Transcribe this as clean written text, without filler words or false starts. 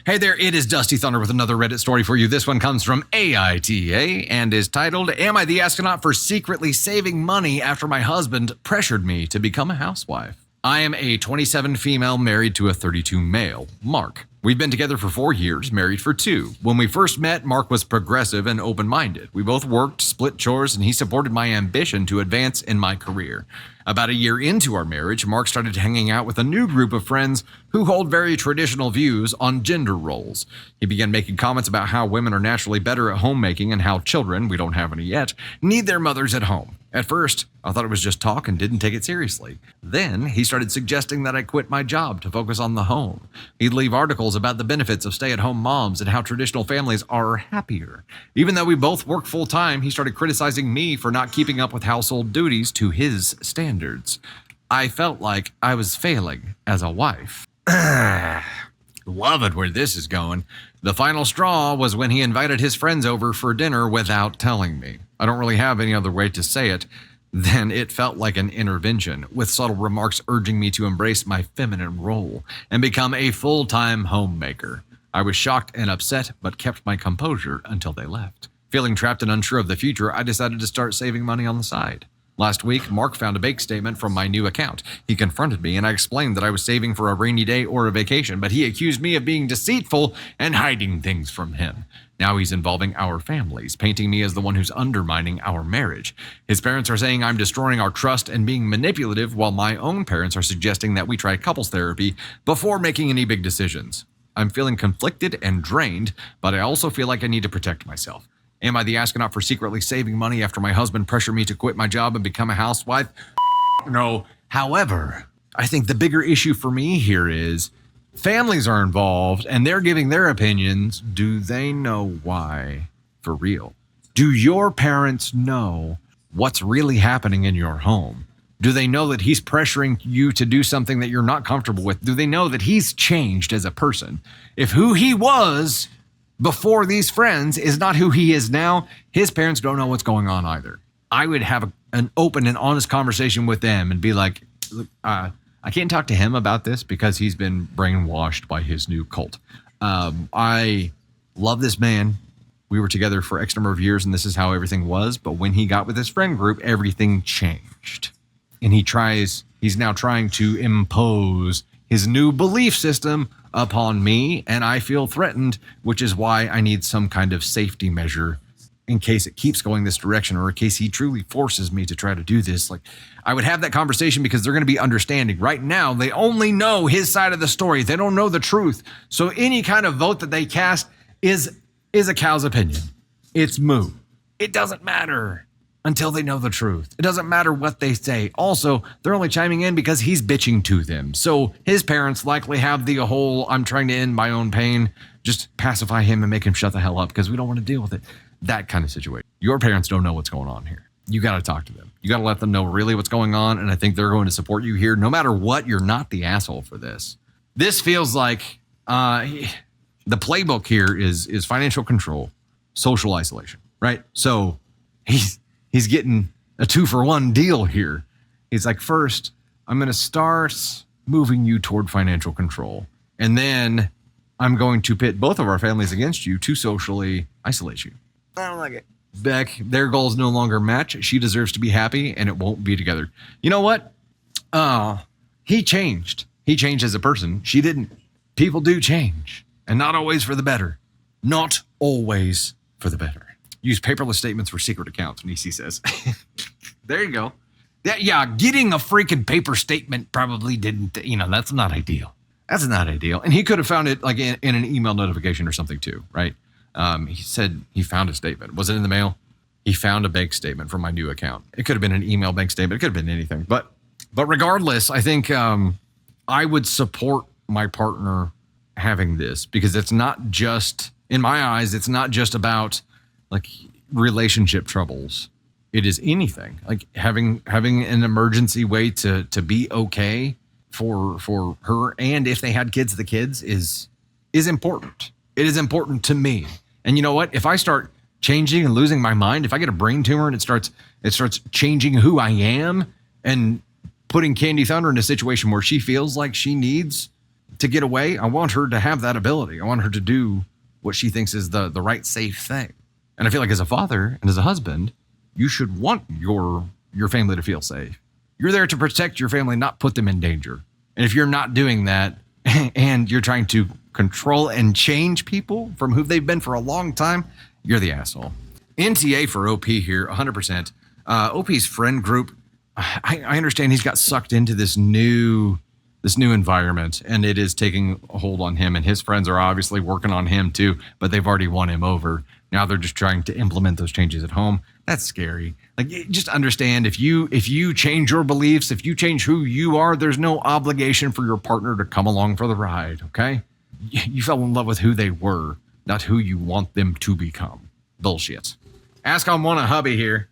Hey there, it is Dusty Thunder with another Reddit story for you. This one comes from AITA and is titled, Am I the Astronaut for Secretly Saving Money After My Husband Pressured Me to Become a Housewife? I am a 27 female married to a 32 male, Mark. We've been together for 4 years, married for 2. When we first met, Mark was progressive and open-minded. We both worked, split chores, and he supported my ambition to advance in my career. About a year into our marriage, Mark started hanging out with a new group of friends who hold very traditional views on gender roles. He began making comments about how women are naturally better at homemaking and how children, we don't have any yet, need their mothers at home. At first, I thought it was just talk and didn't take it seriously. Then, he started suggesting that I quit my job to focus on the home. He'd leave articles about the benefits of stay-at-home moms and how traditional families are happier. Even though we both work full-time, he started criticizing me for not keeping up with household duties to his standards. I felt like I was failing as a wife. Love it where this is going. The final straw was when he invited his friends over for dinner without telling me. I don't really have any other way to say it. Then it felt like an intervention, with subtle remarks urging me to embrace my feminine role and become a full-time homemaker. I was shocked and upset, but kept my composure until they left. Feeling trapped and unsure of the future, I decided to start saving money on the side. Last week, Mark found a bank statement from my new account. He confronted me, and I explained that I was saving for a rainy day or a vacation, but he accused me of being deceitful and hiding things from him. Now he's involving our families, painting me as the one who's undermining our marriage. His parents are saying I'm destroying our trust and being manipulative, while my own parents are suggesting that we try couples therapy before making any big decisions. I'm feeling conflicted and drained, but I also feel like I need to protect myself. Am I the astronaut for secretly saving money after my husband pressured me to quit my job and become a housewife? No. However, I think the bigger issue for me here is families are involved and they're giving their opinions. Do they know why? For real. Do your parents know what's really happening in your home? Do they know that he's pressuring you to do something that you're not comfortable with? Do they know that he's changed as a person? If who he was before these friends is not who he is now, his parents don't know what's going on either. I would have an open and honest conversation with them and be like, I can't talk to him about this because he's been brainwashed by his new cult. I love this man. We were together for X number of years and this is how everything was. But when he got with his friend group, everything changed. And he's now trying to impose his new belief system upon me, and I feel threatened, which is why I need some kind of safety measure in case it keeps going this direction or in case he truly forces me to try to do this. Like, I would have that conversation because they're going to be understanding. Right now, they only know his side of the story. They don't know the truth. So any kind of vote that they cast is a cow's opinion. It's moo. It doesn't matter until they know the truth. It doesn't matter what they say. Also, they're only chiming in because he's bitching to them. So his parents likely have the whole, I'm trying to end my own pain, just pacify him and make him shut the hell up because we don't want to deal with it. That kind of situation. Your parents don't know what's going on here. You got to talk to them. You got to let them know really what's going on. And I think they're going to support you here. No matter what, you're not the asshole for this. This feels like the playbook here is financial control, social isolation, right? So he's getting a 2-for-1 deal here. He's like, first, I'm going to start moving you toward financial control. And then I'm going to pit both of our families against you to socially isolate you. I don't like it. Beck, their goals no longer match. She deserves to be happy and it won't be together. You know what? He changed. He changed as a person. She didn't. People do change and not always for the better. Not always for the better. Use paperless statements for secret accounts, Nisi says. There you go. Yeah, getting a freaking paper statement probably didn't, that's not ideal. That's not ideal. And he could have found it like in an email notification or something too, right? He said he found a statement. Was it in the mail? He found a bank statement from my new account. It could have been an email bank statement. It could have been anything. But regardless, I think I would support my partner having this because it's not just, in my eyes, it's not just about like relationship troubles. It is anything like having an emergency way to be okay for her. And if they had kids, the kids is important. It is important to me. And you know what? If I start changing and losing my mind, if I get a brain tumor and it starts changing who I am and putting Candy Thunder in a situation where she feels like she needs to get away. I want her to have that ability. I want her to do what she thinks is the right, safe thing. And I feel like as a father and as a husband, you should want your family to feel safe. You're there to protect your family, not put them in danger. And if you're not doing that and you're trying to control and change people from who they've been for a long time, you're the asshole. NTA for OP here, 100%. OP's friend group, I understand he's got sucked into this new environment, and it is taking a hold on him, and his friends are obviously working on him too, but they've already won him over. Now they're just trying to implement those changes at home. That's scary. Like, just understand, if you change your beliefs, if you change who you are, there's no obligation for your partner to come along for the ride, okay? You fell in love with who they were, not who you want them to become. Bullshit. Ask on one of hubby here.